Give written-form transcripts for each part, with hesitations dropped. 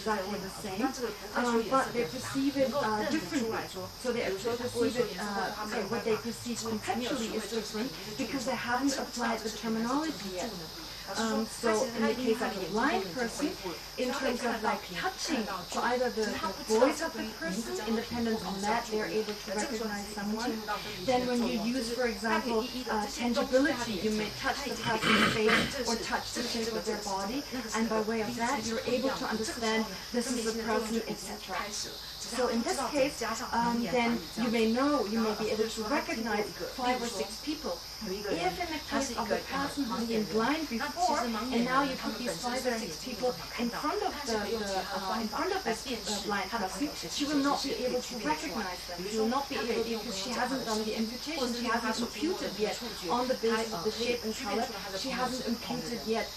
exactly the same, but they perceive it differently. So they perceive it, what they perceive conceptually is different because they haven't applied the terminology yet. So in the case of a blind person, in terms of like touching, so either the voice of the person, independent on that, they're able to recognize someone. Then when you use, for example, tangibility, you may touch the person's face or touch the shape of their body, and by way of that, you're able to understand this is the person, etc. So in this case, then you may be able to recognize 5 or 6 people. If in the case of the person who's been blind before, and now you put these 5 or 6 people in front of this blind person, she will not be able to recognize them. She will not be able to, because she hasn't done the imputation. She hasn't imputed yet on the basis of the shape and color. She hasn't imputed yet.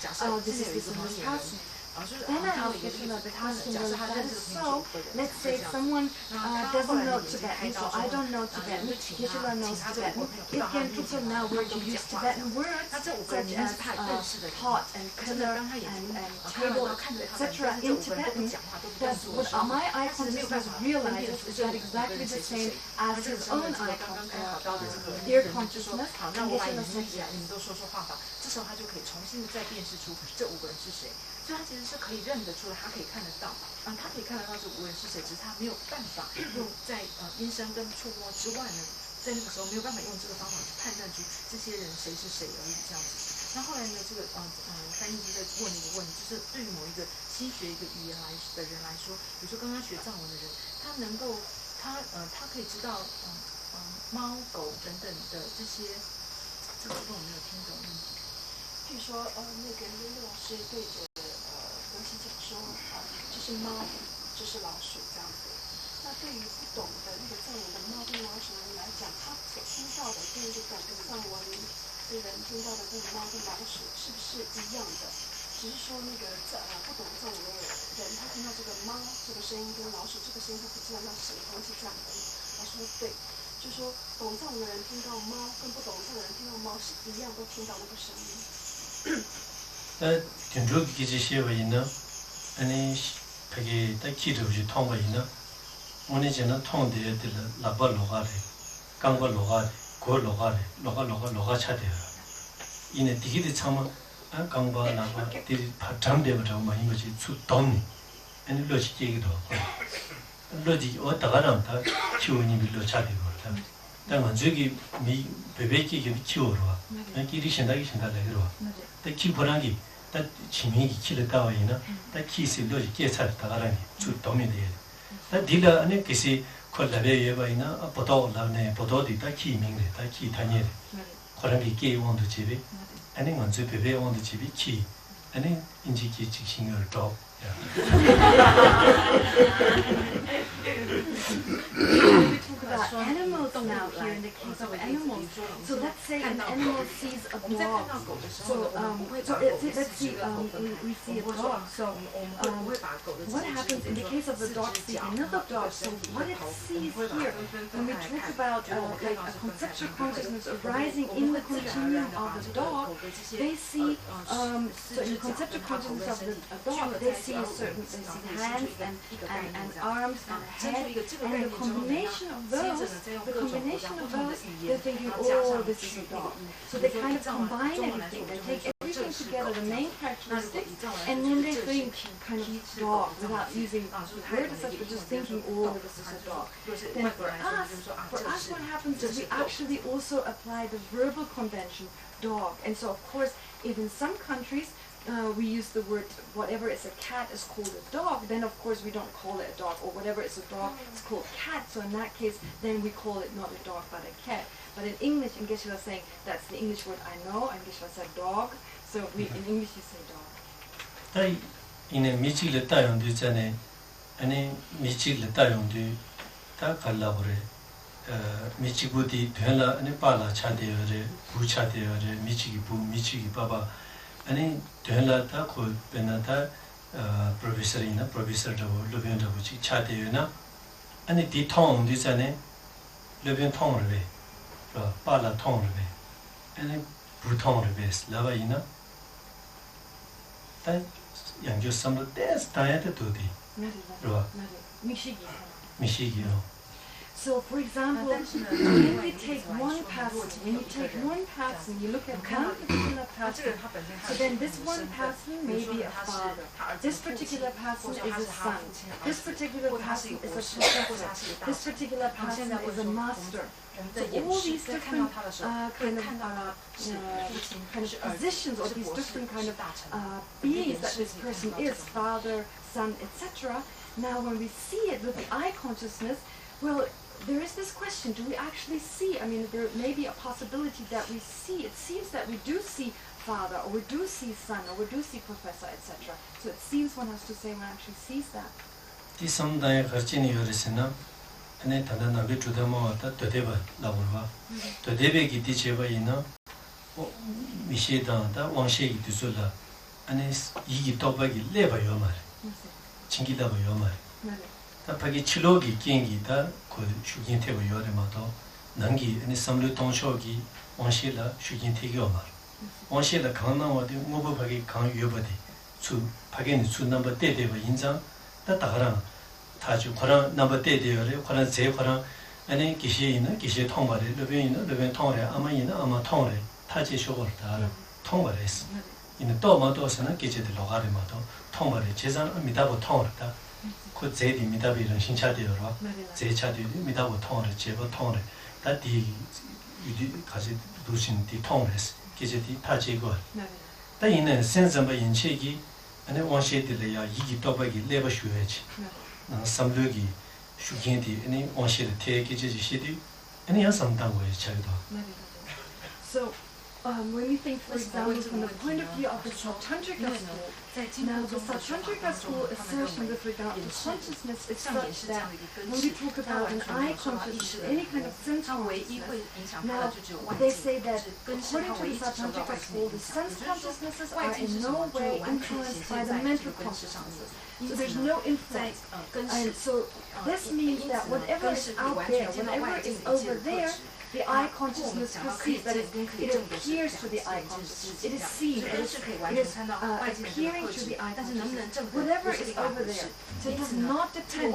This is this person. Then I asked Geshe-la the question, well, if that is so, let's say someone doesn't know Tibetan, so I don't know Tibetan, Geshe-la knows Tibetan. If Genpo now were to use Tibetan words such as pot and pillar and table, etc. in Tibetan, that's what my eye consciousness realizes is that exactly the same as his own ear consciousness. And Geshe-la says yes. 这时候他就可以重新的再辨识出这5个人是谁，所以他其实是可以认得出来，他可以看得到，他可以看得到这5个人是谁，只是他没有办法用在音声跟触摸之外呢，在那个时候没有办法用这个方法去判断出这些人谁是谁而已这样子。那后来呢，这个翻译就在问了一个问题，就是对于某一个新学一个语言的人来说，比如说刚刚学藏文的人，他能够他可以知道猫狗等等的这些，这个部分我没有听懂问题。据说那个林老师对着罗西讲说这是猫，这是老鼠这样子。那对于不懂的那个藏文的猫跟老鼠的人来讲，他所听到的跟一个懂得藏文的人听到的这个猫跟老鼠是不是一样的？只是说那个不懂藏文的人，他听到这个猫这个声音跟老鼠这个声音，他不知道那是什么东西这样的。他说对。就说懂藏文的人听到猫，跟不懂藏文的人听到猫是一样，都听到那个声音。견조 기지시에 있는 아니 되게 딱 기도지 통과 있는 오늘은 통대에 들 라발로가래 강발로가래 고로가래 로가 차대요 이내 디기디 참 강바 나바 디 파탐대부터 많이 뭐지 수동니 아니 로직 얘기도 로직 어디가람다 키우니 빌로 차대고 그러면 저기 미 베베기 키우러 와 길이 신다기 신다래로 딱 키보라기 딱 지명이 키를 따와이나 딱 키스로 계산 따라니 주 도움이 돼. 딱 딜라 안에 계시 콜라베 예바이나 보도 라네 보도디 딱 키밍래 딱 키 다니래. 그런 게 게임원도 집에 아니 먼저 베베 원도 집에 키 아니 인지기 직신을 더 about animals now here in the case of animals. So let's say an animal sees a dog. So let's see, we see a dog. So what happens in the case of the dog seeing another dog? So what it sees here, when we talk about like a conceptual consciousness arising in the continuum of the dog, they see, so in the conceptual consciousness of the dog, they see hands and arms and a head, and the combination of those, they're thinking, oh, this is a dog. So they kind of combine everything, they take everything together, the main characteristics, and then they think kind of dog without using words such, but just thinking, oh, this is a dog. Then for us what happens is we actually also apply the verbal convention, dog. And so of course, if in some countries, we use the word, whatever is a cat is called a dog, then of course we don't call it a dog, or whatever is a dog is called cat, so in that case then we call it not a dog but a cat. But in English, and Geshe-la was saying, that's the English word I know, and Geshe-la said dog, so in English you say dog. 다 이네 미치를 따용도 있잖아요. 아니 미치를 따용도 다 갈라버려. 미치고디 되라 아니 빨라 차대어래 부차대어래 미치기 부 미치기 봐봐. 아니 되라다 그 베나다 프로페서이나 프로페서도 루변도 지 차대요나 아니 디통 디잖아요. 루변 통을 왜 빨라 통을 왜 아니 부통을 왜 라바이나 다 양조 삼도 떼스 다야도 도디 그러봐. 미시기. So, for example, when we take one person, you look at one particular person, so then this one person may be a father, this particular person is a son, this particular person is a professor, this particular person is a master. So all these different kind of positions, or these different kind of beings that this person is, father, son, etc. Now, when we see it with the eye consciousness, well, there is this question, do we actually see? I mean, there may be a possibility that we see. It seems that we do see father, or we do see son, or we do see professor, etc. So it seems one has to say one actually sees that. This someday harchini yorisina, ane tanda nabi chudamo ata todeba laburwa. Todebe giti cheba ina, mishe da wangshe giti sula, ane igi toba gi leba yomare, chingi leba yomare. 파기 치료기 경기다 그 슈긴테고 요레마도 난기 아니 삼류 동쇼기 원시라 슈긴테기오마 원시라 강나와디 무부파기 강유버디 수 파기는 수 넘버 때대고 인장 다다가랑 다주 거랑 넘버 때대요래 거랑 제 거랑 아니 기시이나 기시 통발에 르변 통래 아마이나 아마 통래 타지 쇼거다 통발했어 이는 또마도서는 기제들 로가리마도 통발에 제산 미다고 통을다 그 제디 미다비는 신차되어라 제차되어 미다고 통을 제버 통을 다디 유디 가지 두신 디 통을했어 기제디 타지고 다 이는 센점의 인체기 아니 원시들이야 이기 또박이 레버 쉬어야지 삼류기 슈긴디 아니 원시를 대기지 시디 아니 한 상당고에 차이도 So when we think, for example, from the point of view of the Sautrantrika school, now the Sautrantrika school assertion with regard to consciousness is such that when we talk about an eye consciousness, any kind of sense consciousness, now they say that according to the Sautrantrika school, the sense consciousnesses are in no way influenced by the mental consciousnesses. So there's no influence. And so this means that whatever is out there, whatever is over there, the eye consciousness perceives that it appears to the eye consciousness. It is seen. It is appearing to the eye consciousness. Whatever is over there. So it does not depend,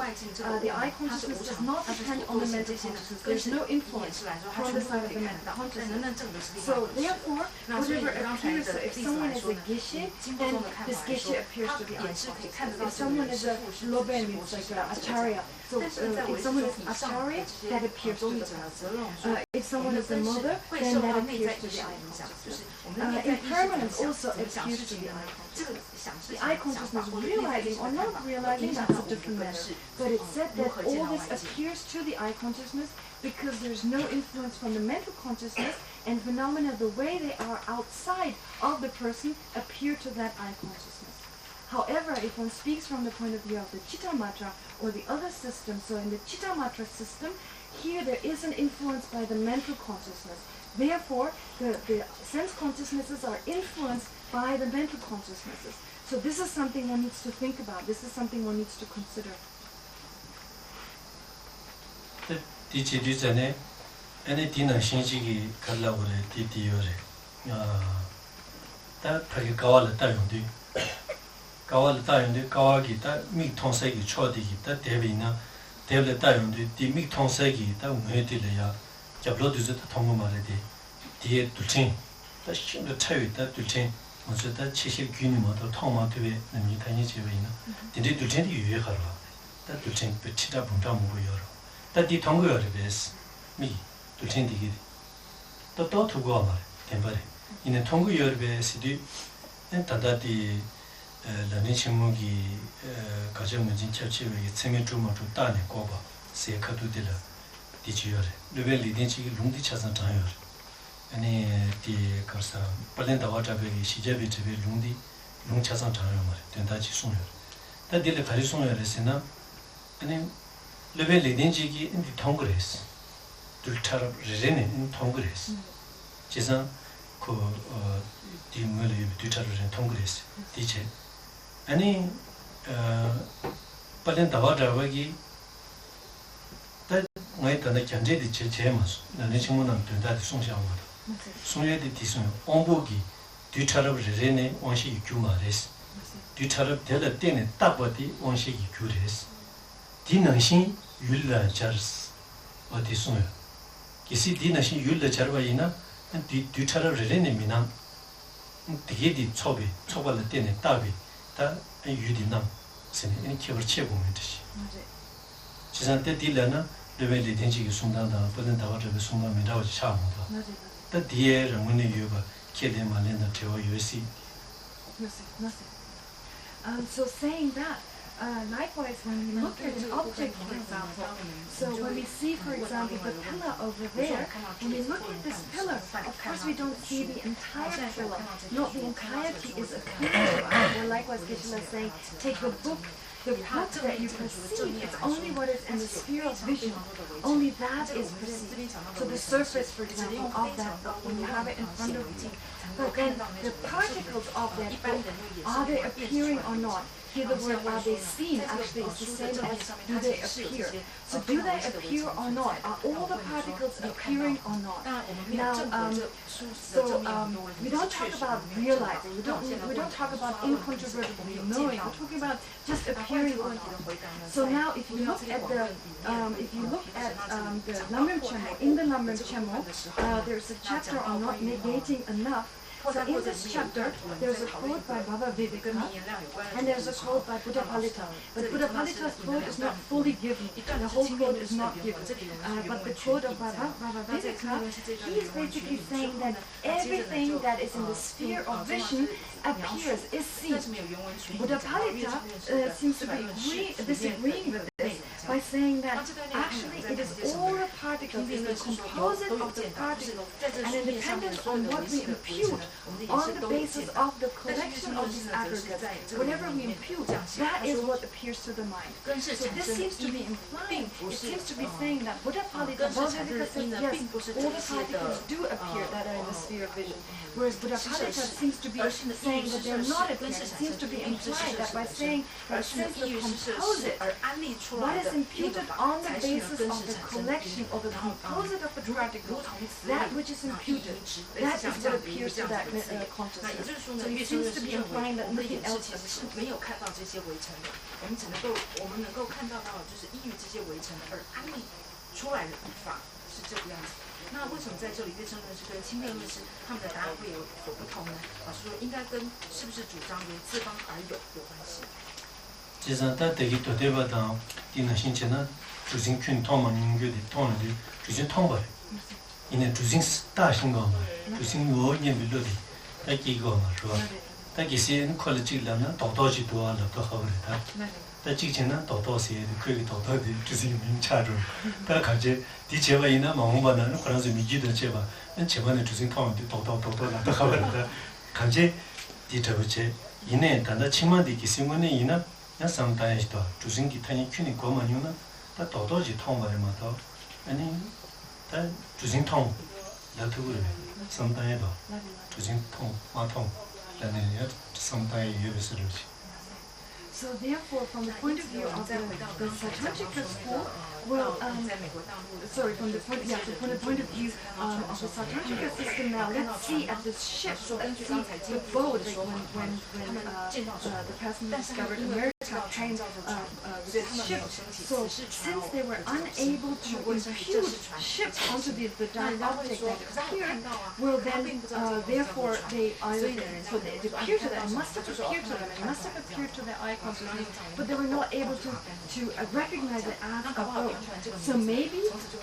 the eye consciousness does not depend on the mental consciousness. There's no influence from the side of the mental consciousness. So therefore, whatever appears, so if someone is a geshe, then this geshe appears to the eye consciousness. If someone is a loben, it's like an acharya. So if someone is acharya, that appears to the eye. If someone is a mother, then that appears to the eye consciousness. Impermanence also appears to the eye consciousness. The eye consciousness realizing or not realizing, that's a different matter. But it's said that all this appears to the eye consciousness because there's no influence from the mental consciousness, and phenomena the way they are outside of the person appear to that eye consciousness. However, if one speaks from the point of view of the Chittamatra or the other system, so in the Chittamatra system, here there is an influence by the mental consciousness. Therefore, the sense consciousnesses are influenced by the mental consciousnesses. So this is something one needs to think about. This is something one needs to consider. 대블레 따용데 디믹 통세기 다 우회들이야 잡로드즈 통고말에디 디에 둘친 다 신도 차유다 둘친 먼저 다 치실 균이 뭐도 통마도에 남이 다니 제외이나 디디 둘친이 유예하러 다 둘친 붙이다 분자 무고요 다디 통고요를 베스 미 둘친 디기 또 두고 말 템버리 이는 통고요를 베스디 엔타다디 라니 친구기 가정 문진 처치의 생애 주마주 다네 고바 세카도들라 디지요레 레벨 리딘치기 룽디 차선 장요 아니 디 가서 빨린다 와자베기 시제비 제비 룽디 룽 차선 장요 말 된다지 송요 다딜레 가리 송요레스나 아니 레벨 리딘치기 인디 통그레스 둘차로 레레네 인 통그레스 지상 그 디물이 둘차로 레 통그레스 디제 아니 빨리 다와자기 다 나이터네 견제디 제제마스 나네 친구는 된다디 송샤오다 송예디 디송 온보기 뒤차럽 레네 원시 규마레스 뒤처럼 될 때는 답어디 원식이 규례스 디능신 율라 자르스 어디 숨어요 기시 디능신 율라 자르바이나 뒤처럼 레레네 미남 되게디 초발을 때는 답이 다 유디남 세네 이 키버 채보면 되지 지산때 딜라나 레벨이 된지기 숨단다 버든 다와르베 숨나면 나오지 차문다 다 뒤에 문의 유바 케데만렌다 테오 유시 So saying that, likewise, when we look at an object, for example, so when we see, for example, the pillar over there, when we look at this pillar, of course we don't see the entire pillar. Not the entirety is appearing to us. Or likewise, Geshe-la is saying, take the book that you perceive, it's only what is in the sphere of vision. Only that is perceived. So the surface, for example, of that book, when you have it in front of you. But then the particles of that book, are they appearing or not? Here the word are they seen actually is the same as do they appear. So do they appear or not? Are all the particles appearing or not? Now, we don't talk about realizing. We don't talk about incontrovertibly knowing. We're talking about just appearing or not. So now, if you look at the Lamrim Chemo, in the Lamrim Chemo, there's a chapter on not negating enough. So in this chapter, there's a quote by Baba Viveka, and there's a quote by Buddhapalita. But Buddhapalita's quote is not fully given. The whole quote is not given. But the quote of Baba Viveka, he's basically saying that everything that is in the sphere of vision appears, is seen. Buddhapalita seems to be disagreeing with this by saying that actually it is all the particles, it's the composite of the particles, and it depends on what we impute on the basis of the collection of these aggregates. Whatever we impute, that is what appears to the mind. So this seems to be implying, it seems to be saying that Buddhapalita says, yes, all the particles do appear that are in the sphere of vision. Whereas Buddhapalita seems to be saying that they're not appearing. It seems to be implied that by saying that since the composite, what is imputed on the basis of the collection or the composite of the particles, that which is imputed, that is what appears to that consciousness. So it seems to be implying that nothing else is true. 没有看到这些围城的，我们能够看到就是依于这些围城而安立出来的语法是这个样子。那为什么在这里月生论师跟清辩论师他们的答案会有所不同呢？老师说应该跟是不是主张为自方而有关系。其实他这个对对吧？当第那星期呢，主心群通嘛，人家的通了的，主心通吧，因为主心是大型个嘛，主心我也没落的，那几个嘛是吧？但其实看了这个呢，多多几多了都好了的。但之前呢，多多些的可以多多的，就是有名差着。但感觉的确吧，因那忙吧呢，可能是没记得去吧，那前面的主心通的多了都好了的。感觉的这不去，因为但那起码的其实我呢，因那那上单是多，主心给他你去年过嘛用呢，他多多就通吧的嘛都，你他主心通，那都是上单也多，主心通马通，那呢也上单也不是了去。 So therefore, from the point of view of the Sautrantika school, well, from the point of view of the Sautrantika system now, let's see at the ship, so let's see the boat, like when the President discovered America came with ships. So since they were unable to impute ships onto the dialectic that appeared, well then, therefore, they either, so it appeared to them, it must have appeared to them, it must have appeared to their eye consciousness, but they were not able to recognize it as a boat. So maybe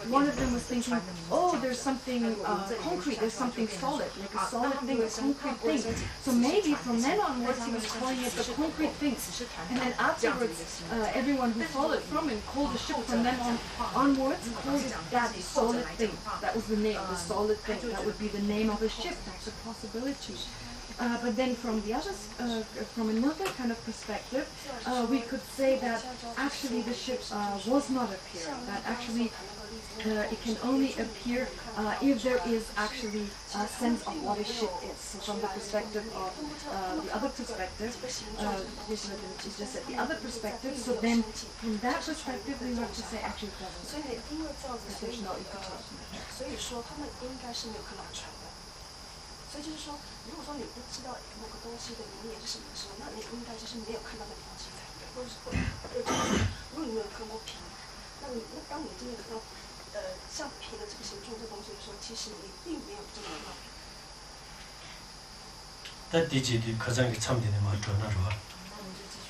one of them was thinking, oh, there's something concrete, there's something solid, like a solid thing, a concrete thing. So maybe from then onwards he was calling it the concrete thing. And then afterwards, everyone who followed from him called the ship from then onwards, called it that solid thing. That was the name, the solid thing. That would be the name of a ship. That's a possibility. But then from the other, from another kind of perspective, we could say that actually the ship was not appearing. That actually it can only appear if there is actually a sense of what a ship is. So from the perspective of the other perspective, it's just at the other perspective. So then from that perspective, we have to say actually it doesn't. There's no imputation. 所以说他们应该是没有看到船的。所以就是说，如果说你不知道某个东西的名言是什么的时候，那你应该就是没有看到那个东西才对，或者是如果你没有看过瓶，那当你真的看到像瓶的这个形状这东西的时候，其实你并没有这么看到。다 디지디 가장 참되는 말 전화 좋아.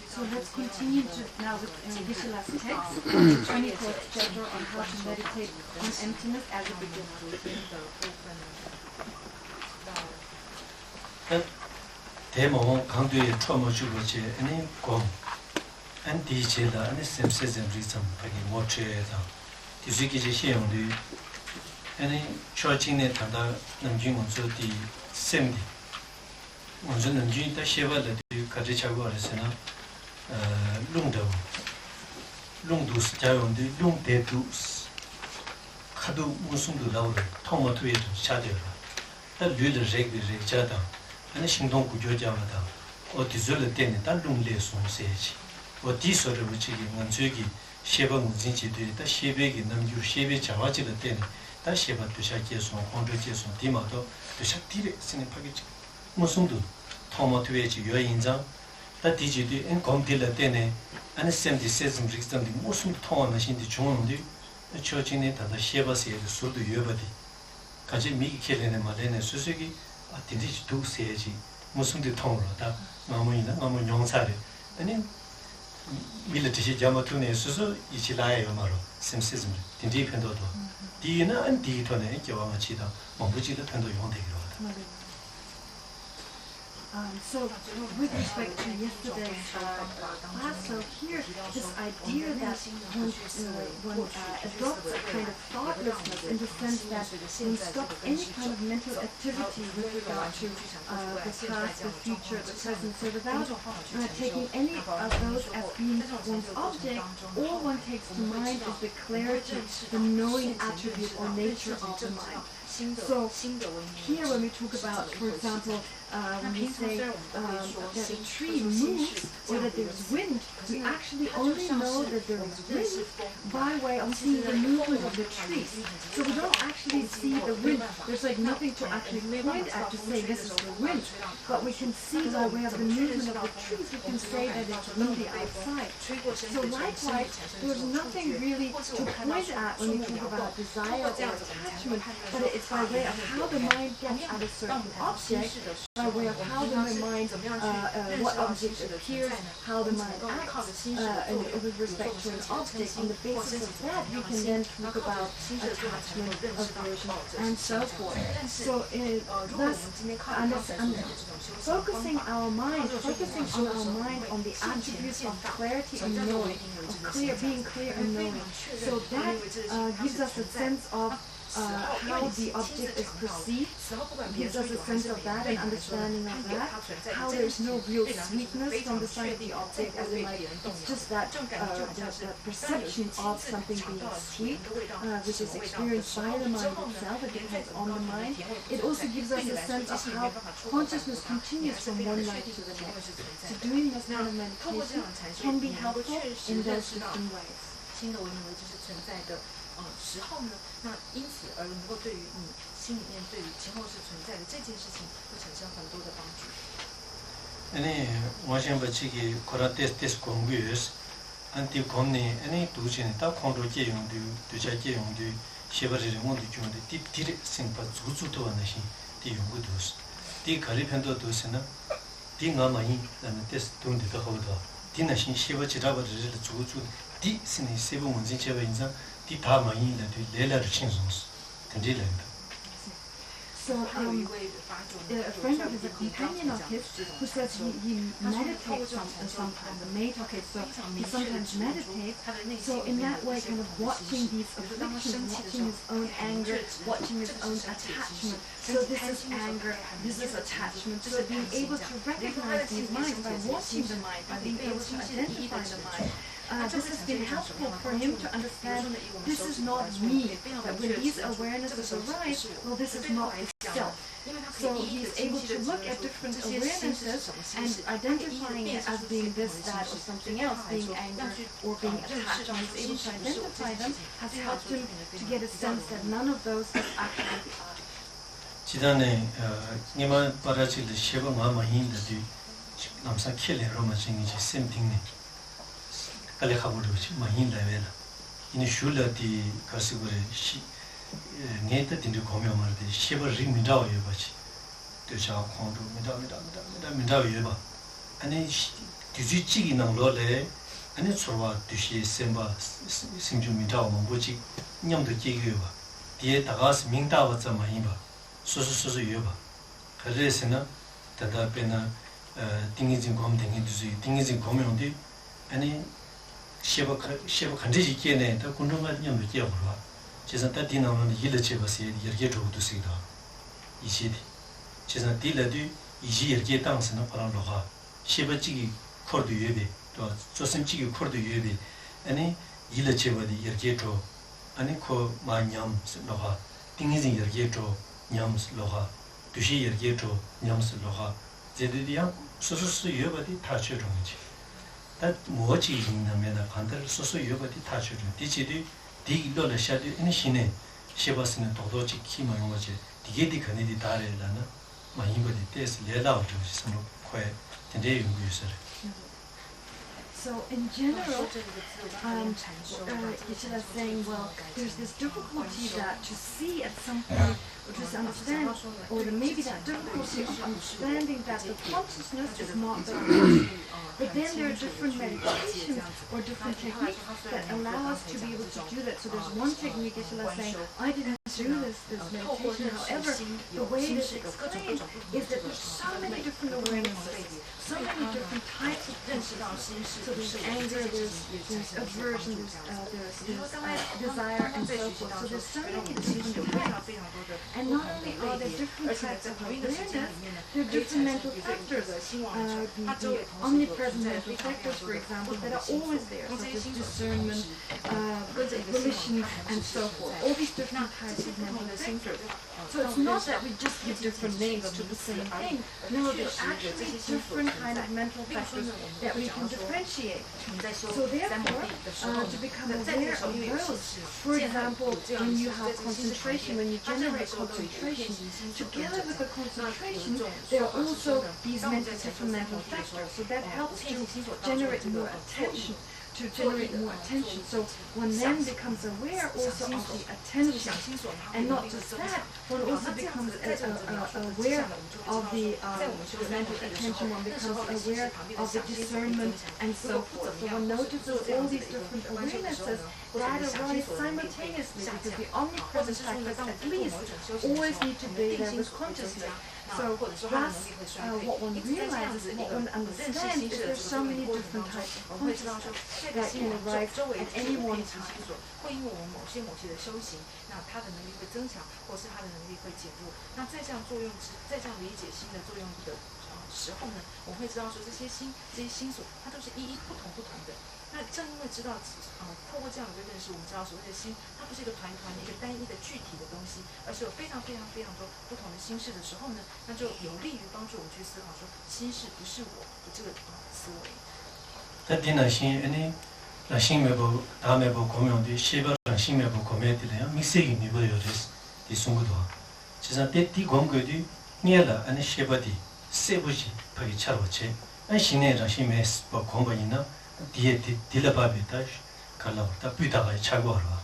So let's continue now with Geshe-la's text, 24th chapter on how to meditate on emptiness as a beginner. 대모 강도에 처음 주고지 아니 고 안디제다 아니 셈세젠 리즘 바기 모체다 디지기지 시행도 아니 초진에 단다 남중은 저디 셈디 먼저 남중이 셰바다 가지 자고 알았으나 룽도스 자용도 룽대두스 카도 무슨도 나오래 토마토에 샤데라 다 류를 렉자다 아니 행동 구조자마다 어디서를 때는 단lum레 손세지 어디서를 붙이기 먼저기 셰방 진지들이 셰백이 남주 셰베 자와지를 때는 다 셰바도 샤께서 공조께서 디마도 샤티레 스네 파기지 무슨도 토마토에 요인장 다 디지디 엔 검딜을 때는 아니 셈디 세즘 리스턴디 무슨 통화마신디 중앙디 초진에 다다 셰바스에 소도 여바디 같이 미기켈레네 말에네 수수기 아딘지 두세지 무슨 데 통로다 마무이나 마무 용사리 아니 밀레티시 자마투네 수수 이치라예요 말로 셈시즘 딘디 편도도 디나 안 디토네 겨와마 치다 뭐부지도 편도 용되기로 하다. So, with respect to yesterday's class, so here, this idea that one adopts a kind of thoughtlessness in the sense that one stops any kind of mental activity with regard to the past, the future, the present, so without taking any of those as being one's object, all one takes to mind is the clarity, the knowing attribute or nature of the mind. So here when we talk about, for example, when we say that a tree moves or that there's wind, we actually only know that there is wind by way of seeing the movement of the trees. So we don't actually see the wind. There's like nothing to actually point at to say this is the wind. But we can see by way of the movement of the trees, we can say that it's windy outside. So likewise, there's nothing really to point at when we talk about desire or attachment, but it's by way of how the mind gets at a certain object, by way of how the mind, what object appears, how the mind acts, and with respect to an object. On the basis of that, we can then talk about attachment, aversion, and so forth. So thus, focusing our mind on the attributes of clarity and knowing, of being clear and knowing. So that gives us a sense of how the object is perceived, gives us a sense of that and understanding of that, how there's no real sweetness from the side of the object, as in like, it's just that the perception of something being sweet, which is experienced by the mind itself, it depends on the mind. It also gives us a sense of how consciousness continues from one life to the next. So doing this kind of meditation can be helpful in those different ways. 时候呢，那因此而能够对于你心里面对于前后世存在的这件事情会产生很多的帮助。아니 와신바치기 코라테스테스 공부스 안티 곰니 아니 두진이 다 콘로제 용도 두자제 용도 셰버리 용도 중데 딥디리 심파 주주도 하나시 디 용도스 디 가리편도 도스나 디 나마이 나는 테스 돈데도 하고도 디나신 셰버지라버를 주주 디 스니 세부 문제 제바 인자 디 다마이나 디 레라르 친송스 된디랜다. So a friend of his, a companion of his, who says he meditates sometimes, okay, so he sometimes meditates, so in that way kind of watching these afflictions, watching his own anger, watching his own attachment. So this is anger, this is attachment, so being able to recognize these minds by watching the mind, by being able to identify the mind. This has been helpful for him to understand this is not me, that when these awarenesses arise, well, this is not the self. So he's able to look at different awarenesses and identifying it as being this, that, or something else, being anger or being attached. And he's able to identify them has helped him to get a sense that none of those is actually the object. 지단에 니마 바라질 쉐바 마마힌데 남사 킬레 로마 징이지 셈팅네 깔레 카보르치 마힌레벨 이니 슐라디 가시고레 시 네타 딘데 고메마르데 쉐바 리미다오 예바치 되샤 콘도 미다 예바 아니 뒤지치기 나로레 아니 서와 뒤시 셈바 심주 미다오 뭐지 냠도 지기요바 뒤에 다가스 민다와 자마이바 소소소소 예바 그래서는 다다베나 띵이진 검댕이 두지 띵이진 검용디 아니 쉐바 간지지 깨네 더 군동가 냠도 깨버라 제가 다디나는 일레체바세 이르게 줘도시다 이시디 제가 딜레디 이시 이르게 땅스는 바람로가 쉐바지기 코르도 예베 또 조심지기 코르도 예베 아니 일레체바디 이르게 줘 아니 코 마냠 로가 띵이진 이르게 줘 냠스 로가 두시 이르게 줘 냠스 로가 제디디야 소소소 여바디 타쳐종이지 다 뭐지 있냐면 반대로 소소 여바디 타쳐종 디치디 디일로를 샤디 인신에 쉐바스는 도도지 키만 거지 디게디 커네디 다래라나 마인거디 테스 레라우트 스노 코에 텐데 용구스르 So in general, Geshe-la is saying, well, there's this difficulty that to see at some point, or to understand, or maybe that difficulty of understanding that the consciousness is not the reality. But then there are different meditations or different techniques that allow us to be able to do that. So there's one technique, Geshe-la is saying, I didn't do this meditation. However, the way it is explained is that there's so many different awarenesses, so many different types of consciousness. So there's anger, there's aversion, there's desire, and so forth. So there's so many different types. And not only are there different types of awareness, there are different mental factors. The omnipresent mental factors, for example, that are always there, such as discernment, volition, and so forth. All these different types of mental factors. So it's not that we just give different names to the same thing. No, there's actually different kind of mental factors that we can differentiate. So therefore, to become aware of those, for example, when you have concentration, when you generate concentration, together with the concentration, there are also these different mental factors. So that helps to generate more attention. So one then becomes aware also of the attention, and not just that, one also becomes aware of the mental attention, one becomes aware of the discernment, and so forth. So one notices all these different awarenesses that arise simultaneously, because the omnipresent factors at least always need to be there with consciousness. So thus, what one realizes, what one understands, is there's so many different types of consciousness that can arise at any one time. 会因为我们某些的修行，那它的能力会增强，或是它的能力会减弱。那在这样理解心的作用的时候呢，我会知道说这些心所，它都是一不同的。那正因为知道，透过这样的认识，我们知道所谓的心，它不是一个团一个单一的具体的东西，而是有非常多不同的心事的时候呢，那就有利于帮助我们去思考说，心事不是我的这个思维。那第那心，那心没不大没不公用的，西边上心没不公用的了，没谁给你不有的，的送不多。其实第公规的，你了，西边的，谁不是把给吃了吃？心内让心没不公不赢呢？第了把别的，看了他不大概吃过了。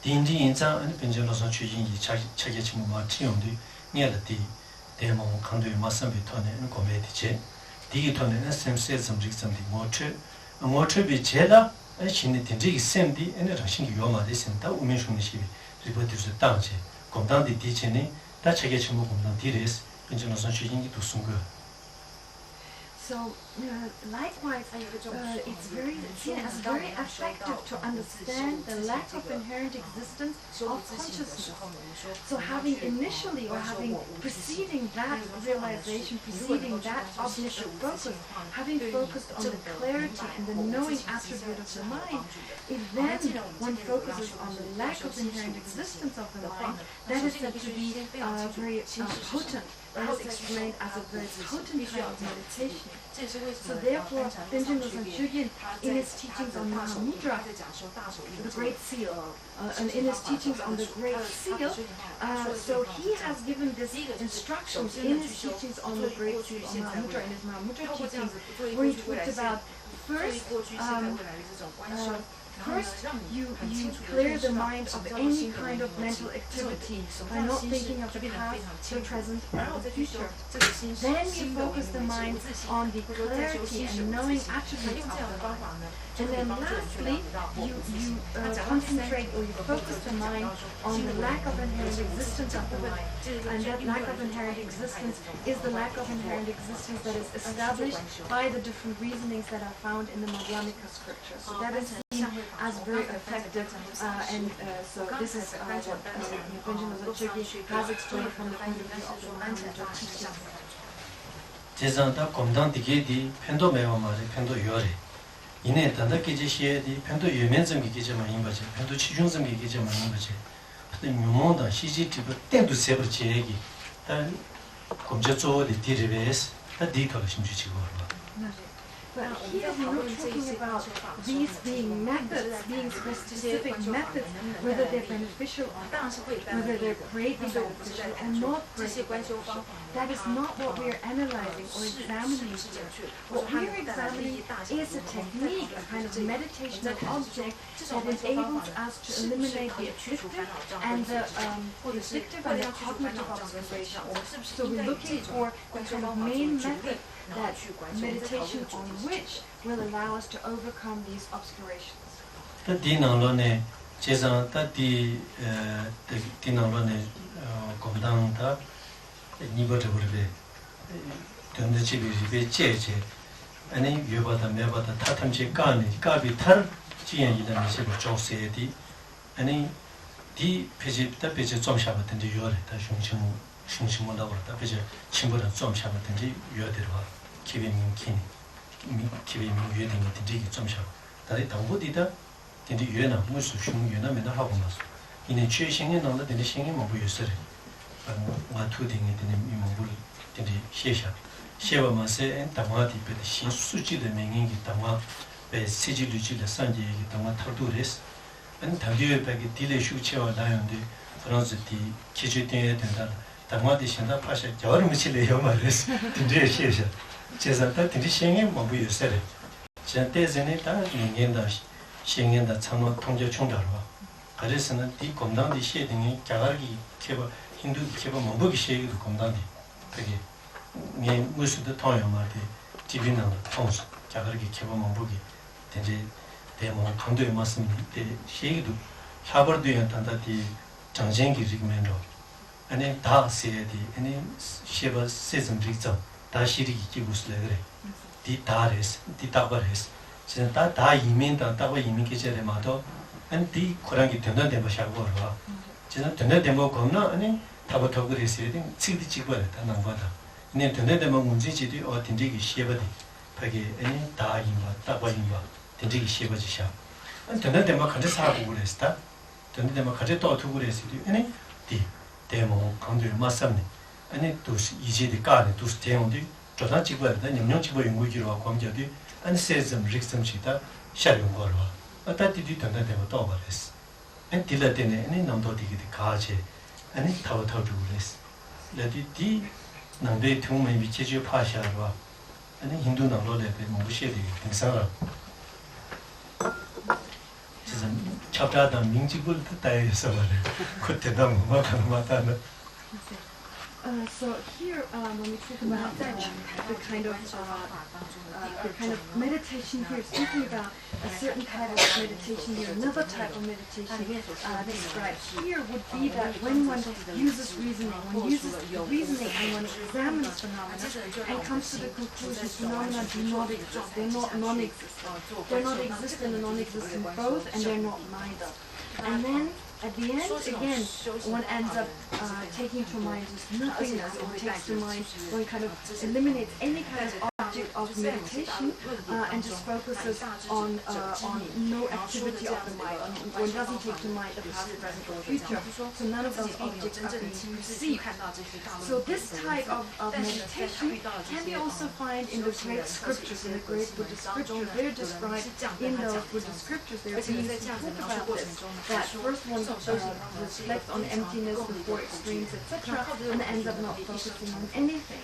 第一张，平常老上去印一吃个什么嘛，听用的，你了的嘛，我看到马上被拖呢，公没的吃。第一拖呢，sem se怎的我吃比吃了，心里听这个sem的，让心里有嘛的sem，他我们说的是，日本就是当吃，共当的地吃呢，他吃个什么共当地的是，平常老上去印一都送过。So likewise, it's seen as very effective to understand the lack of inherent existence of consciousness. So having initially, or having preceding that realization, preceding that object of focus, having focused on the clarity and the knowing attribute of the mind, if then one focuses on the lack of inherent existence of the mind, that is said to be very potent. is explained as a very potent kind of meditation. 这也是为什 So 么 therefore, 班禅 Benjamin 上 Losang 去 Chögyam, 他 in 在 his 他 teachings 的 on 大手 Mahamudra, 在讲说大手印 the 记 Great Seal, and in his teachings on the Great Seal, so he has given this instructions in his teachings on the Great Seal, on Mahamudra, in his Mahamudra 透过这样 teachings, 子做一 where 过 he 去未来 talked 现 about 对 first, 过去现在未来的这种关系。 first, you clear the mind of any kind of mental activity by not thinking of the past, the present, and the future. Then you focus the mind on the clarity and knowing attributes of the mind. And then lastly, you concentrate or you focus the mind on the lack of inherent existence of the mind. And that lack of inherent existence is the lack of inherent existence that is established by the different reasonings that are found in the Madhyamika scriptures. So that is seen as very effective, and so this is what Benjamin Losang Chögyam has explained from the point of view of the Mahamudra teaching. 제자다 공당디게디 펜도 매워마리 펜도 요리 이내 단다기지 시에디 펜도 유면점이 기제만 인바지 펜도 치중점이 기제만 인바지 근데 묘모다 시지티도 땡도 세버지 얘기 다 검제조디 디르베스 다 디터를 심주치고 But here we're not talking about these being methods, being specific methods, whether they're beneficial or not, whether they're greatly beneficial or not greatly beneficial. That is not what we're analyzing or examining here. What we're examining is a technique, a kind of meditational object that enables us to eliminate the afflictive and the cognitive observation. So we're looking for the kind of main method that meditation on which will allow us to overcome these obscurations. 디나로네 제자 따디 디나로네 공당다 니버르 버베 된데지비베 제제 아니 유바다 메바다 타탐지 까니 까비 탈 지연이다 미세고 조세디 아니 디 페지다 페지 좀 샤바든지 요레다 슝심문다고 다 페지 친구랑 좀 샤바든지 요데르와 기빈민키니 기빈민 유에딩이 딘지기 좀 샤 다리 당고디다 딘지 유에나 무슨 슝 유에나면 하고 나서 이내 최신의 나라 딘지 신이 뭐 보였어요 뭐 투딩이 딘지 이모불 딘지 시샤 시바마세 담화디 베 신수지의 명행이 담화 베 세지루지의 산지의 담화 탈도레스 안 당기에 베기 딜레 슈치와 나연데 프랑스디 기주된에 된다 담화디 신다 파셔 저르미실에 요마레스 딘지 시샤 제자다 딘지 신이 뭐 보였어요 제 때전에 다 인간다 신경다 참모 통제 총자로 그래서는 이 공당디 시에등이 자갈기 개발 힌두 개발 뭐보기 시에도 공당디 되게 네 무슨도 통용마디 지빈나 통수 자갈기 개발 뭐보기 된지 대모 강도에 맞습니다 대 시에도 하버드에 단다디 정신기 지금면로 아니 다 세디 아니 시바 세점 직접 다시리 기구스래 그래 디다레스 디다버레스 진짜 다 이민다 따고 이민 계절에 마도 아니 디 코랑기 되는 데뭐 샤고 봐 진짜 되는 데뭐 겁나 아니 타버터 그랬어야 돼 치디 찍어야 다 남바다 네 되는 데뭐 문제지디 어 딘지기 시에버디 하게 아니 다 임바 따고 임바 딘지기 시에버지샤 아니 되는 데뭐 같이 사고 그랬다 되는 데뭐 같이 또 두고 그랬어야 아니 디 데모 강도 맞습니 아니 또 이제디 까네 또 대원디 저다 찍어야 돼 님령 찍어 연구기로 하고 관계디 안 세점 릭섬시다 샤용 거로 아따디디 된다 되면 또 말했어 안 딜라데네 아니 남도디기 가제 아니 타워타도 그랬어 레디디 남대 통매 위치주 파샤로 아니 힌두 남로데 무시에디 등사라 진짜 찹다다 민지불 따에서 말해 그때다 뭐 가능하다는 So here, when we talk about the kind of meditation here, speaking about a certain type of meditation here, another type of meditation described here would be that when one uses reasoning, one uses reasoning and one examines phenomena and comes to the conclusion phenomena do not exist, they're not non-existent. They're not existent and non-existent both, and they're not neither. And then at the end, again, one ends up taking to mind just nothingness, or takes to mind, one kind of eliminates any kind of object of meditation and just focuses on no activity of the mind. One doesn't take to mind the past, present, or future. So none of those objects are being perceived. So this type of meditation can be also found in the great scriptures, in the great Buddhist scriptures. They're described in those Buddhist scriptures. They're being talked about this. That first one reflects on emptiness, the four extremes, etc., and ends up not focusing on anything.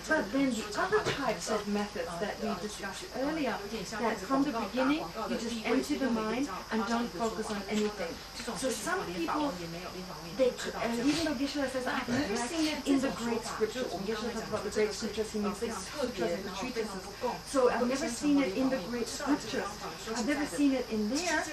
But then the other types of methods that we discussed earlier, that from the beginning you just empty the mind and don't focus on anything. So some people, even though Geshe-la says, I've never seen it in the great scriptures. When Geshe-la talks about the great scriptures, he means the sutras and the treatises. So I've never seen it in the great scriptures. I've never seen it in there,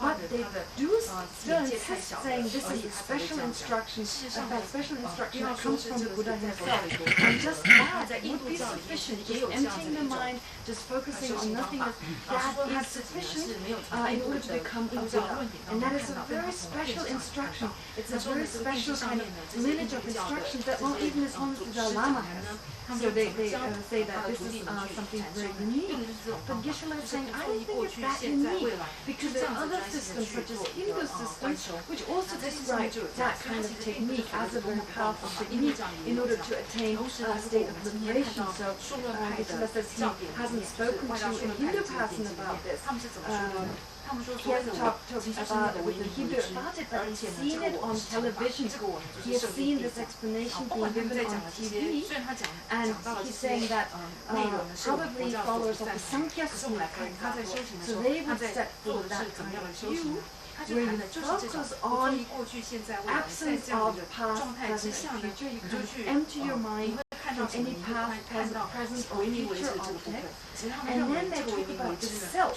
but they do still insist, saying this is a special instruction, that special instruction that comes from the Buddha himself. And just that would be sufficient. Just emptying the mind, just focusing on nothingness, that is sufficient in order to become a Buddha. And that is a very special instruction. It's a very special kind of lineage of instructions that not even as long as the Dalai Lama has. So they say that this is something very unique. But Geshe-la is saying, I don't think it's that unique, because there are other systems, such as Hindu systems, which also describe that kind of technique as a very powerful technique in order to attain a state of liberation. So Geshe-la says he hasn't spoken to a Hindu person about this. He hasn't talked about with the Hindu about it, but he's seen it on television. He has seen this explanation being given on TV, and he's saying that probably followers of the Sankhya school, so they would set forth that kind of view, where you focus on absence of past, present, and future. You kind of empty your mind from any past, present, or future object. And then they talk about the self.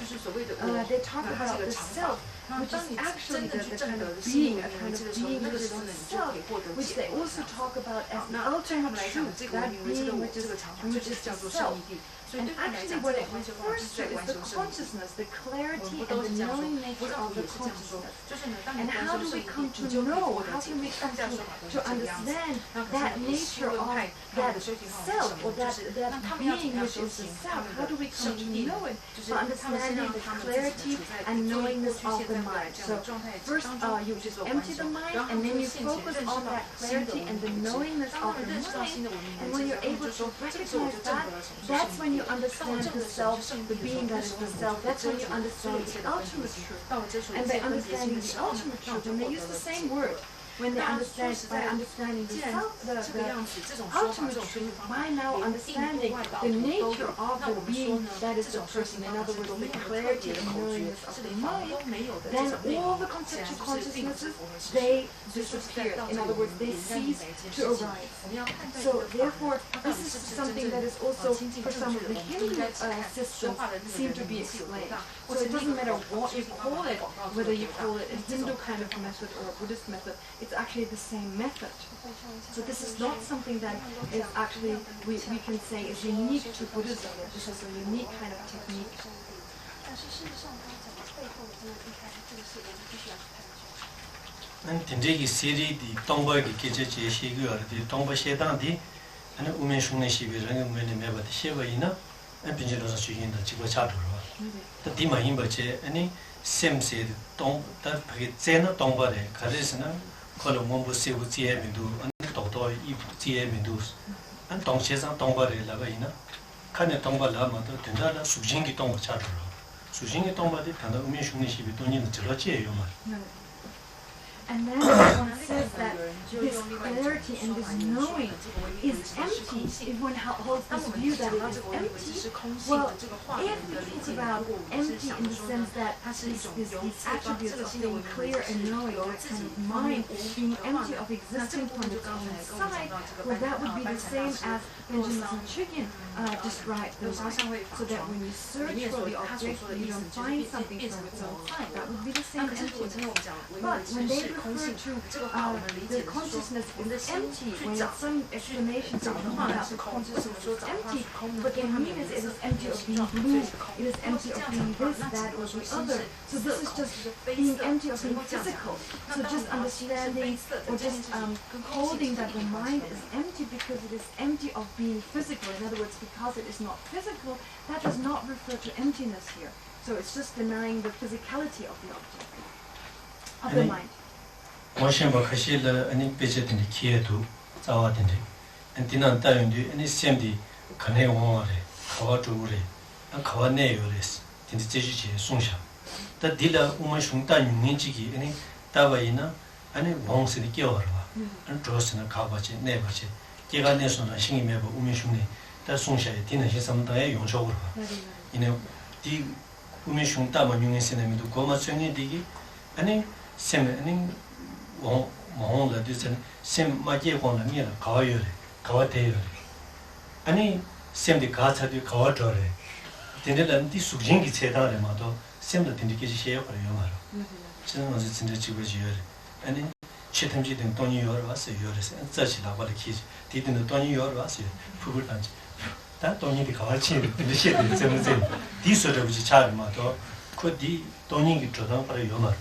They talk about the self, which is actually the kind of being, a kind of being which is the self, which they also talk about as the ultimate truth, that being which is the self. And actually what it refers to is the consciousness, the clarity and the knowing nature of the consciousness. And how do we come to know, how can we come to understand that nature of that self, or that being which is the self? How do we come to know it? By understanding the clarity and knowingness of the mind. So first you just empty the mind, and then you focus on that clarity and the knowingness of the mind. And when you're able to recognize that, that's when you understand the self, the being that is the self. That's when you understand the ultimate truth. And by understanding the ultimate truth, and they use the same word, when they understand, by understanding the self, the ultimate truth, by now understanding the nature of the being that is the person, in other words, the clarity and knowingness of the mind, then all the conceptual consciousnesses, they disappear. In other words, they cease to arise. So therefore, this is something that is also, for some of the Hindu systems, seem to be explained. So it doesn't matter what you call it, whether you call it a Hindu kind of method or a Buddhist method, it's actually the same method. So this is not something that is actually, we can say is unique to Buddhism. This is a unique kind of technique. And Tindegi Siri, the Tomba Kichi Shigu, or the Tomba Shedandi, and Umeshune Shibi, and many member the Shivaina, and Pinjalosa Shin, the Chihuahua. The Dima Imbache, any same said, Tom, that Zena Tomba, Karisana, Colombo Sevu Ziemidu, and Toto Ziemidus, and Tom Chesa Tomba Lavaina, Kana Tomba Lama, Tendala, Sujingi Tomba Chadra. Sujingi Tomba, the Tanda Umeshune Shibi, Tony, the Chiloche, And then one says that this clarity and this knowing is empty. If one holds this view that it is empty, well, if we think about empty in the sense that these attributes of being clear and knowing, or kind of mind being empty of existing from its own side, well, that would be the same as Benjamin Sanchugin described the mind, so that when you search for the object, you don't find something from its own side. That would be the same emptiness. But when they refer to the consciousness is empty, when some explanations are talking about the consciousness is empty, but they mean is it is empty of being blue, it is empty of being this, that, or the other. So this is just being empty of being physical. So just understanding or just holding that the mind is empty because it is empty of being physical. In other words, because it is not physical, that does not refer to emptiness here. So it's just denying the physicality of the object, of the mind. Moshenba Kashila any budget in the Kietu, Zawadindi, and Dinan Dayundi, any Semdi, Kane Ware, Kawaturi, and Kawane Yoris, in the Teji Sunsha. That Dilla Umashung Dan Ninjiki, any Tavaina, any Wongs in the Kiora, and Dross in a Kabachi, Nebachi, Giga National, Shingi Meba, Umishuni, that Sunsha, Tina, some day on shoulder. You know, the Umishung Tama Yunis in the middle, Goma Sunni Digi, any Sem, any Mahon la disen sem maje kon la mira kawayore kawateyore ani sem de gacha de kawatore tinde la ndi sujin gi cheda le ma do sem la tinde ki she yo yo ma ro chen ma ji tinde chi go ji yore ani chetem ji den toni yor wa se yore se za chi la ba le ki ti den toni yor wa se fu bu dan ta toni de kawachi de she de sem sem di so de ji cha ma do ko di toni gi chodan pa yo ma ro.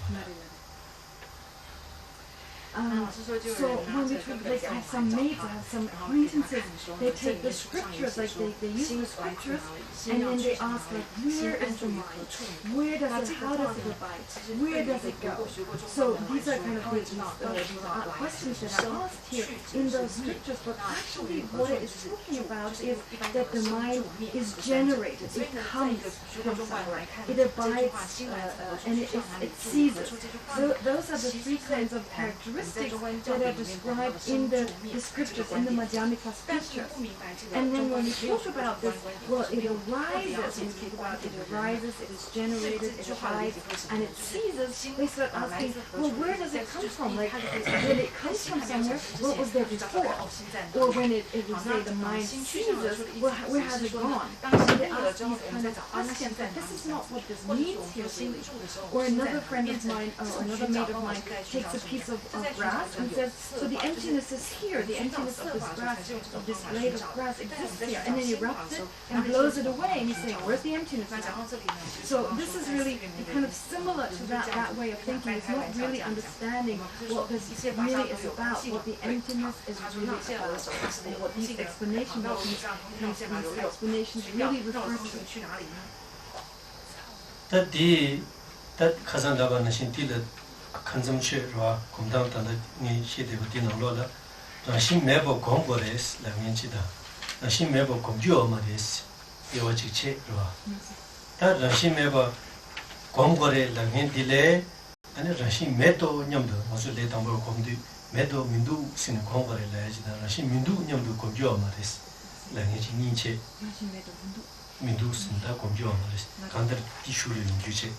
So when we talk, like I have some mates, I have some acquaintances, they take the scriptures, like they use the scriptures, and then they ask like, where is the mind? Where does it, how does it abide? Where does it go? So these are kind of the questions that are asked here in those scriptures, but actually what it is talking about is that the mind is generated, it comes from somewhere, it abides, and it seizes. So those are the three kinds of characteristics that are described in the scriptures, in the Madhyamika scriptures. And then when we talk about this, well, it arises, it is generated, it abides, and it ceases, they start asking, well, where does it come from? Like, when it comes from somewhere, what was there before? Or when it would say the mind ceases, where has it gone? So they ask these kind of questions, but this is not what this means here, really. Or another friend of mine, or another mate of mine, takes a piece of grass and says, so the emptiness is here, the emptiness of this grass, of this blade of grass exists here, and then he rubs it and blows it away, and he's saying, where's the emptiness now? So this is really kind of similar to that way of thinking. It's not really understanding what this really is about, what the emptiness is really about, and what these explanations of these explanations really refer to. That Kazan Lava Nashin consumption raw come down to the she de Dino Lola. She never gongores, la Minchida. She never comdio Maris, Yochiche raw. That she never gongore, la Min delay, and she meto Nyamdo, was a late number of medo Mindu sin gongore legend, she Mindu Nyamdu comdio Maris, la Niche. Mindu sin da comdio Maris, under tissue in Juche.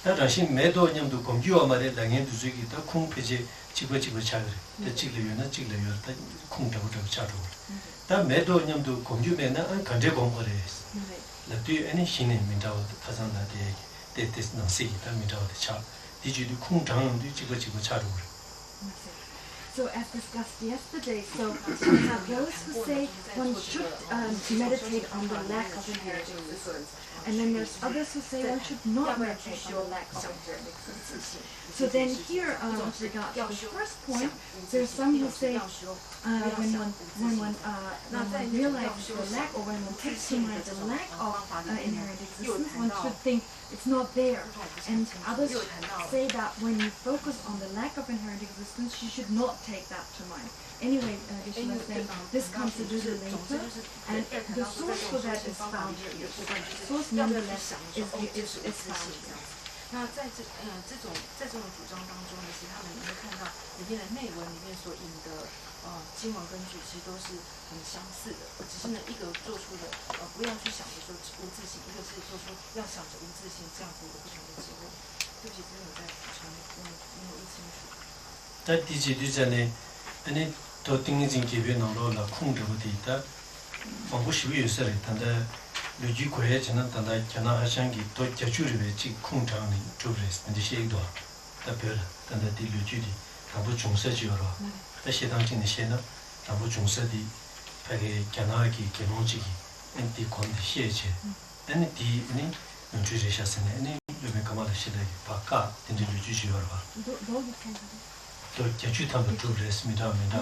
Rashi medo nyamdu komjua mare langen du zigi ta khung pheje chiba chagre ta chigle yona ta khung ta charu ta medo nyamdu komju me na kande gongore la tu any shine mindaw thazan la de tes na si ta mindaw de cha di ju du khung tang du chiba charu. So as discussed yesterday, so we have those who say one should meditate on the lack of inherent existence. And then there's others who say one should not meditate on the lack of inherent existence. So then here, with regard to the first point, there's some who say when one realizes the lack, or when one takes to mind the lack of inherent existence, one should think it's not there. And others say that when you focus on the lack of inherent existence, you should not take that to mind. Anyway, Geshe-la is saying this comes a little later, and the source for that is found here. The source nonetheless is found here. 那在这种主张当中呢，其实他们你会看到里面的内文里面所引的经文根据其实都是很相似的，只是呢一个做出了不要去想着说无自性，一个是做出要想着无自性这样子一个不同的结论。对不起，这边我在补充，没有一清楚。在第几句在呢？你都定义进级别能够了控制不的，但往不属于是的，但在旅居国也只能等到加拿大香港都接触的这控场的做不来，那就是一段，代表了，但在第旅居的 담보 중세지요로 다시 당진의 시에는 담보 중세디 파게 견하기 개농지기 엔디 건디 시에제 엔디 니 눈주리샤스네 니 루메 가마다 시대기 바까 딘디 주지요로 봐 또 제주탐도 두브레스미다 민다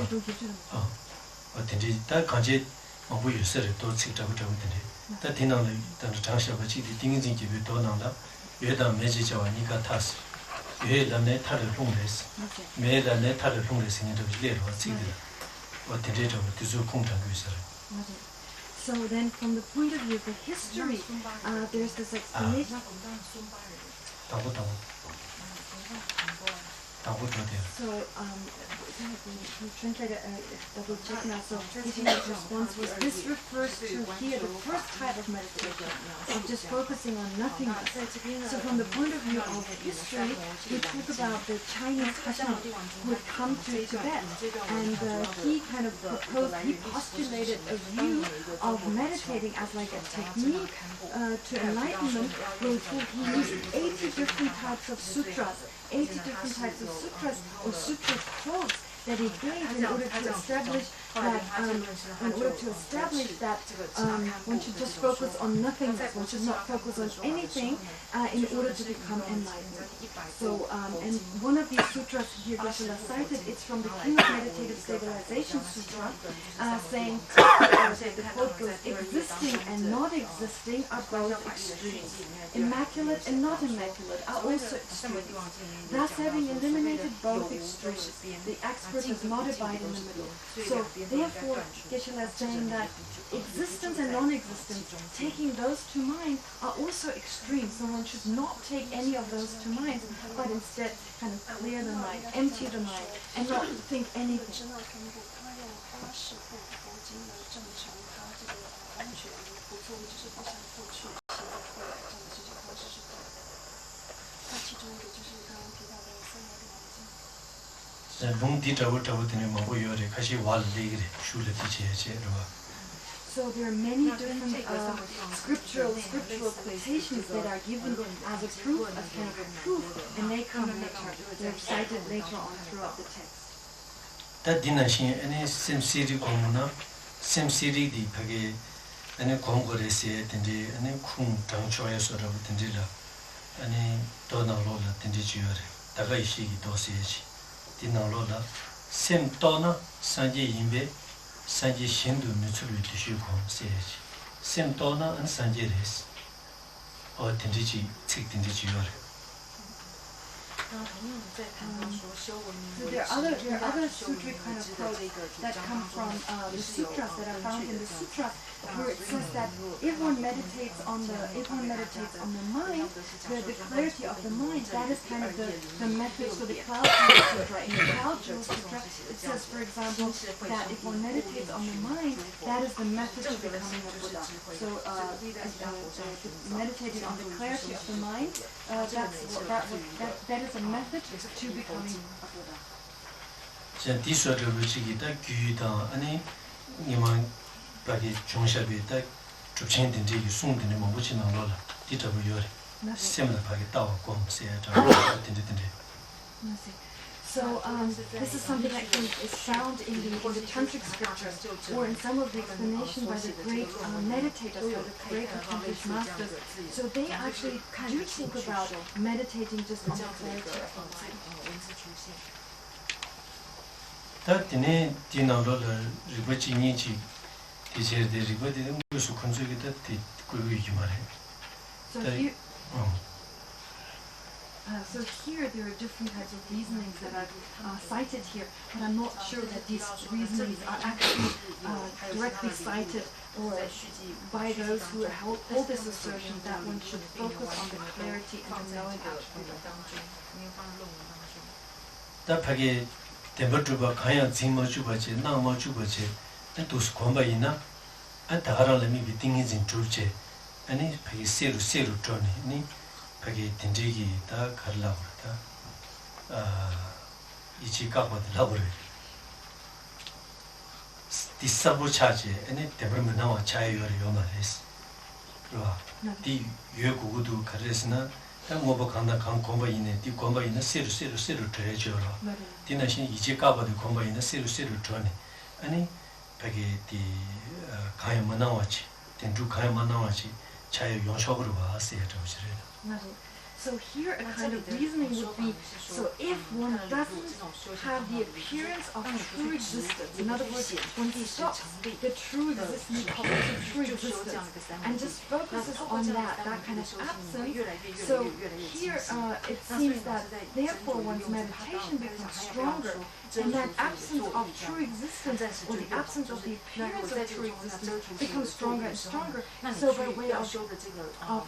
딘디 다 간제 뭐 유세를 또 직접으로 잡는데 다 디나를 다 장시하고 지디 딩딩집에 또 나온다 외다 매지자와 니가 타스 외다네 타를 홍레스 매다네 타를 홍레스니도 레로 지디 어디에도 두zu 공장고 있어요. So then from the point of view of the history, there's this explanation. So, the translator double check now. So, his response was, this refers to here the first type of meditation, of just focusing on nothingness. So, from the point of view of history, we talk about the Chinese Hassan who had come to Tibet, and he kind of proposed, he postulated a view of meditating as like a technique to enlightenment, where he used 80 different types of sutras, 80 different types of sutras or sutra quotes that he gave in order to establish that one should just focus on nothingness, one should not focus on anything in order to become enlightened. So, and one of these sutras here Geshe-la cited, it's from the King of Meditative Stabilization Sutra, saying, the quote goes, existing and not existing are both extremes. Immaculate and not immaculate are also extremes. Thus, having eliminated both extremes, the expert does not abide in the middle. So, therefore, Geshe-la is saying that existence and non-existence, taking those two minds, are also extremes. So one should not take any of those two minds, but instead kind of clear the mind, empty the mind, and not think anything. So there are many different scriptural quotations that are given as a proof, as kind of a proof, and they come later. They're cited later on throughout the text. That dinashin any simsiri komuna, simsiri di page any kongorese tindi any kum tangchoya sort of tindila, any dona lola tindichiore, tagaishi dosage, dinalola, sim dona, sanje imbe. Sanje Shindu Mitsuru Tishu Kong Sage. Sim Dona and Sanje Res. Or Tindiji, Tik Tindiji Yore. So there are other sutra kind of quotes that come from the sutras that are found in the sutras, where it says that if one meditates on the mind, the clarity of the mind, that is kind of the method for the Cloud Jewel Sutra. In the Cloud Jewel Sutra, it says, for example, that if one meditates on the mind, that is the method to becoming a Buddha. So meditating on the clarity of the mind, that is a method to becoming a Buddha. So this is something that is found in the tantric scriptures, or in some of the explanations by the great meditators, or the great accomplished masters. So they actually do think about meditating just on the clarity of the mind. So here there are different types of reasonings that are cited here, but I'm not sure that these reasonings are actually directly cited or by those who hold this assertion that one should focus on the clarity and the knowing attribute of Pagi Tindigi, da Karla, Ichikapa, the Labore. The Sabu Chache, and it Debremana Chai or Yoma is. Di Yogudu Karesna, 다 뭐버 간다 간 공부 있네 디 공부 있는 세로 줘야죠라 디나신 이제 가봐도 공부 있는 세로 줘네 아니 백이 디 가야만 나와지 된주 가야만 나와지 자유 용석으로 와서야 저지래 So here a kind of reasoning would be, so if one doesn't have the appearance of true existence, in other words, one stops the true existence of the true existence and just focuses on that kind of absence, so here it seems that therefore one's meditation becomes stronger, and that absence of true existence or the absence of the appearance of true existence becomes stronger and stronger. So by way of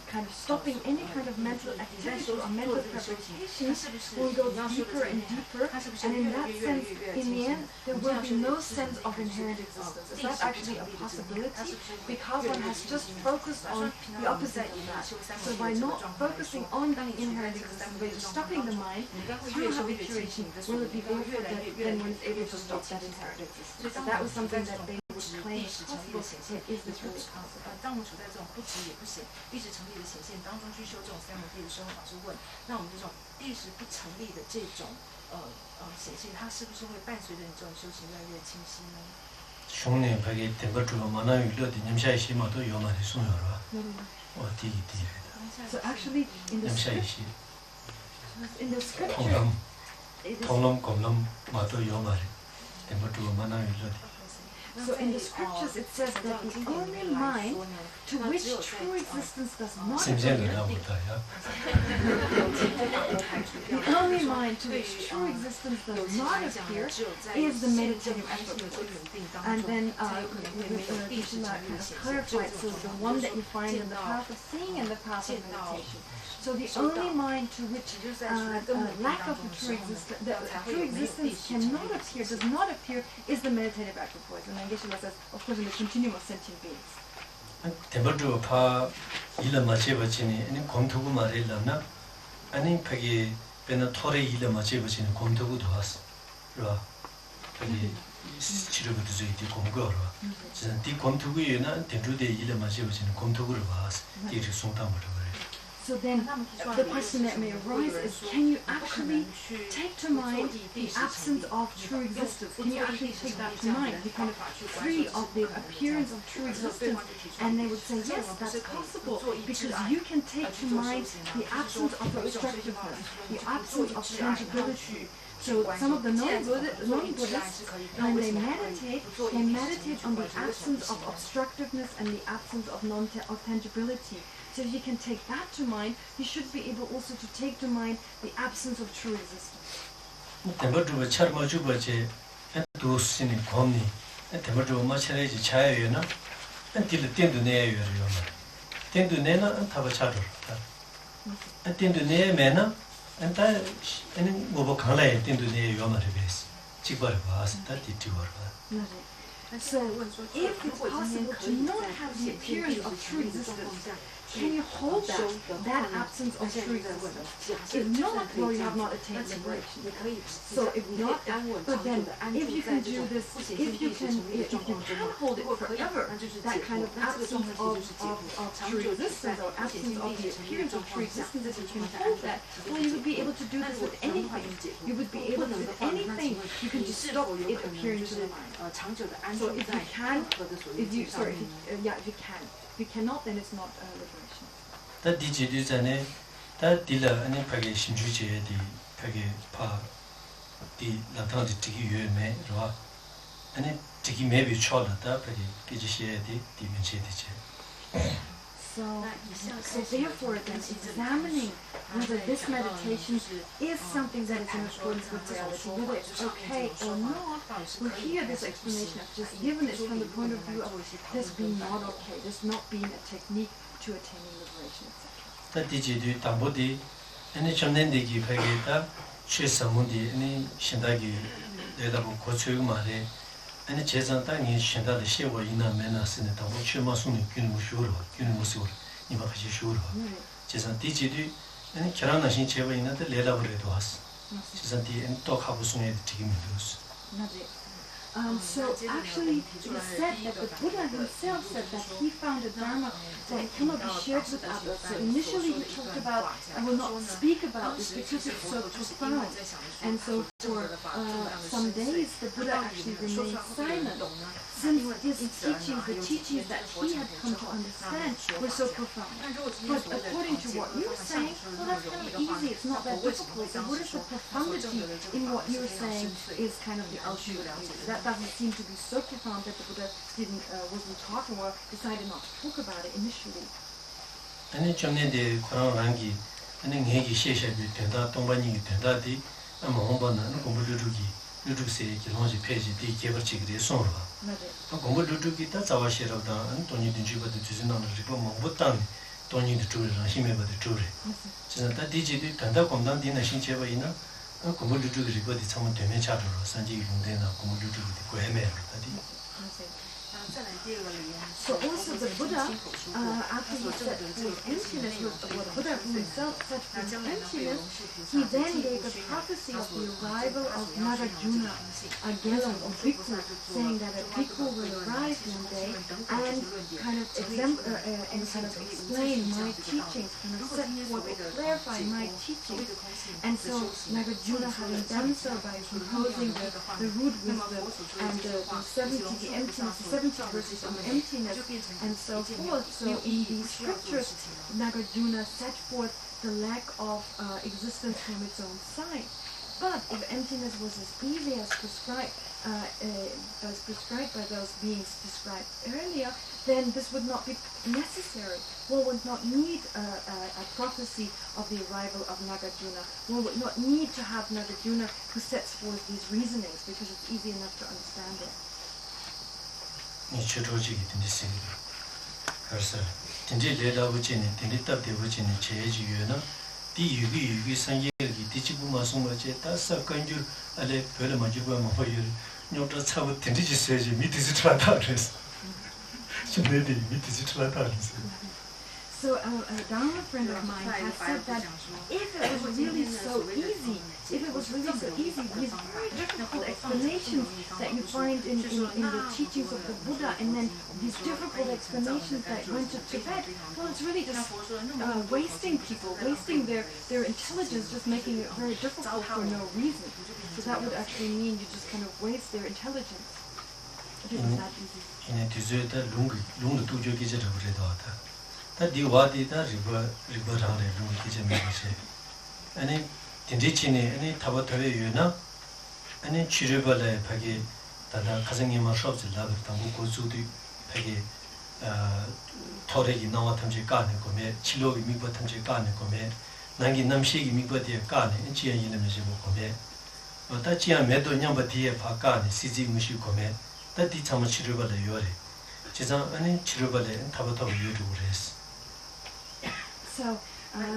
kind of stopping any kind of mental activity or mental preparation, one goes deeper and deeper, and in that sense, in the end, there will be no sense of inherent existence. Is that actually a possibility? Because one has just focused on the opposite of that. So by not focusing on the inherent existence, by just stopping the mind through habituation, will it be therefore that then one is able to stop that inherent existence? So that was something that they would claim is possible. So is this really possible? 当我们处在这种不直也不显、一直成立的显现当中去修这种三摩地的时候，老师问：那我们这种一直不成立的这种显现，它是不是会伴随着你这种修行越来越清晰呢？兄弟밖에 temperature 만나 유료디 님샤이 시마도 요마리 숨어라. 어디 So actually in the scripture, 통놈 검놈 마도 요마리. temperature 만나 유료디. So in the scriptures it says that the only mind to which true existence does not appear, the only mind to which true existence does not appear is the meditative equipoise. And then Krishna has clarified, so the one that you find in the path of seeing and the path of meditation. So the only mind to which lack of the true existence cannot appear, does not appear, is the meditative equipoise. And then Geshe-la says, of course, in the continuum of sentient beings. temperature 파 일을 맞춰버치니 아니 검토고 말일라나 아니 벽이 배나 토레 일을 맞춰버치니 검토고도 왔어. 그러 벽이 치료부터 저기 공부하러. 진짜 디 검토고에나 temperature 일을 맞춰버치니 검토고를 왔어. 이렇게 송담으로. So then, the question that may arise is, can you actually take to mind the absence of true existence? Can you actually take that to mind, be kind of free of the appearance of true existence? And they would say, yes, that's possible, because you can take to mind the absence of obstructiveness, the absence of tangibility. So some of the non-Buddhists, when they meditate on the absence of obstructiveness and the absence of tangibility. So if you can take that to mind, you should be able also to take to mind the absence of true existence. temperature charmajubaje dosini komni temperature machareji chayoyena antil tendune yoyoma tendune na tabachado tendune mena anta eni gobo khala tendune yoma rebes chikbar bas ta titiwar. So if it's possible to not have the appearance of true existence, can you hold that absence of true existence? If not, well, you have not attained liberation. So if not, but then if you can do this, if you can hold it forever, that kind of absence of true existence or absence of the appearance of true existence, if you can hold that, well, you would be able to do this with anything. You would be able to, with anything, you can just stop it appearing to the mind. So if you can, if you can. If you cannot, then it's not liberation. 다 디지디자네 다 딜라 아니 파게 신주제디 파게 파디 나타나지 되게 유명해 로 아니 되게 매비 쳐다다 파게 기지시에디 디멘체디체. So therefore, then examining whether this meditation is something that is in accordance with reality, whether it's okay or not, we hear this explanation I've just given is from the point of view of this being not okay, this not being a technique to attaining liberation, etc. 다 디지디 담보디 아니 점nen데기 파게다 최상문디 아니 신다기 내다고 고쳐요 말에 아니 제산당이 신다의 시와 이나면나스네 담보 최마송이 균무쇼로 균무쇼로 이바 같이 쇼로 제산 디지디 아니 결혼하신 제가 있는데 레라브레도 왔어 제산디 또 가부송에 되게 믿었어. So actually, it is said that the Buddha himself said that he found a dharma that cannot be shared with others. So initially he talked about, I will not speak about this because it's so profound. And so for some days, the Buddha actually remained silent, since his teachings, the teachings that he had come to understand, were so profound. But according to what you're saying, well, that's kind of easy. It's not that difficult. So what is the profundity in what you're saying is kind of the ultimate beauty. That doesn't seem to be so profound that the Buddha wasn't talking or decided not to talk about it initially. 아니 전에데 그런 랑기 아니 내기 셰셰비 된다 동반이 된다디 아마 홍보는 공부르기 루루세 기론지 페이지 디 개버치기 손으로 공부르기 다 자와시라다 안 돈이 딘지버도 주진나는 리포 뭐부터 돈이 주르랑 힘에버도 주르 진짜 다 디지디 단다 공단디나 신체바이나 공부르기 리포디 참은 되면 차도로 산지 용대나 공부르기 고해매다디 So also the Buddha, after he said with emptiness, what Buddha himself said with emptiness, he then gave a prophecy of the arrival of Nagarjuna, a Gelam or Bhikkhu, saying that a Bhikkhu will arrive one day and kind of explain my teachings, kind of set forth or clarify my teachings. And so Nagarjuna, having done so by composing the root wisdom and the 70 verses on emptiness and so forth. So in these scriptures, Nagarjuna set forth the lack of existence from its own side. But if emptiness was as easy as prescribed by those beings described earlier, then this would not be necessary. One would not need a prophecy of the arrival of Nagarjuna. One would not need to have Nagarjuna who sets forth these reasonings because it's easy enough to understand it. 니초로지기 된듯이 그래서 진짜 레라부지는 딘디답되부지는 제지유나 디유기 상예기 디치부마송마제 다사 간줄 알레 별을 마주고 뭐요 녀도 차고 딘디지 세지 미티지 트라다 그래서 신내디 미티지 트라다 그래서 So a Dharma friend of mine has said that if it was really so easy, these very difficult explanations that you find in the teachings of the Buddha, and then these difficult explanations that went to Tibet, well, it's really just wasting people, wasting their intelligence, just making it very difficult for no reason. So that would actually mean you just kind of waste their intelligence. If it was that easy. 이네 뒤져다 룽도 두저기지를 그래도다. 다 디와디다 리버라래 룽기지 메시. 아니 딘디치니 아니 타바타베 유나 아니 치르발에 파기 다다 가정님을 수업을 나갔다고 고수도 파기 토레기 나와 탐지 까는 거면 치료기 미버 탐지 까는 거면 난기 남식이 미버디에 까는 인지에 있는 것이 거면 다 지야 매도 냠바디에 바까는 시지 무시 거면 다디 참 치료발에 요래 지상 아니 치료발에 타바타베 유도 그랬어. So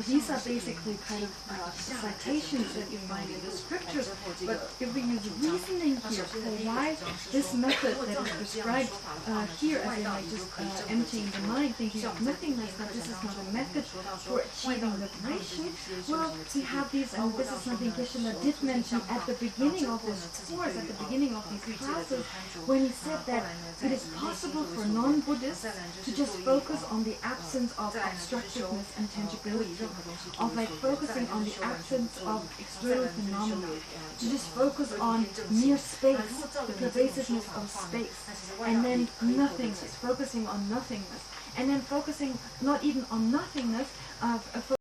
these are basically kind of citations that you find in the scriptures, but if we use reasoning here for why this method that is prescribed here, as in like just emptying the mind, thinking of nothingness, that this is not a method for achieving liberation, well, we have these, and this is something Geshe-la did mention at the beginning of this course, at the beginning of these classes, when he said that it is possible for non-Buddhists to just focus on the absence of obstructiveness and tangibility, of like focusing on the absence of external phenomena, to just focus on mere space, the pervasiveness of space, and then nothingness, focusing on nothingness, and then focusing not even on nothingness,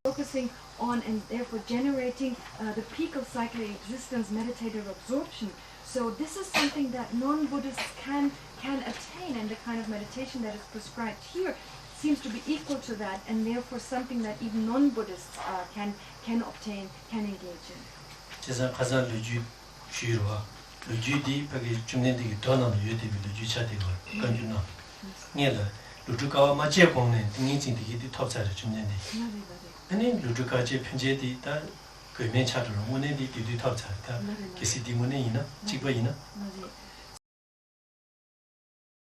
focusing on and therefore generating the peak of psychic existence, meditative absorption. So this is something that non-Buddhists can attain, and the kind of meditation that is prescribed here seems to be equal to that, and therefore something that even non-Buddhists can obtain, can engage in. 제가 가장 루주 주로와 루주디 밖에 중년들이 더 나는 유대비 루주 차대고 간주나 니라 루주가와 맞제 공는 등인진들이 톱자를 중년들 아니 루주가제 편제디 다 그면 차도로 문에디 뒤뒤 톱자다 기시디 문에 있나 집어 있나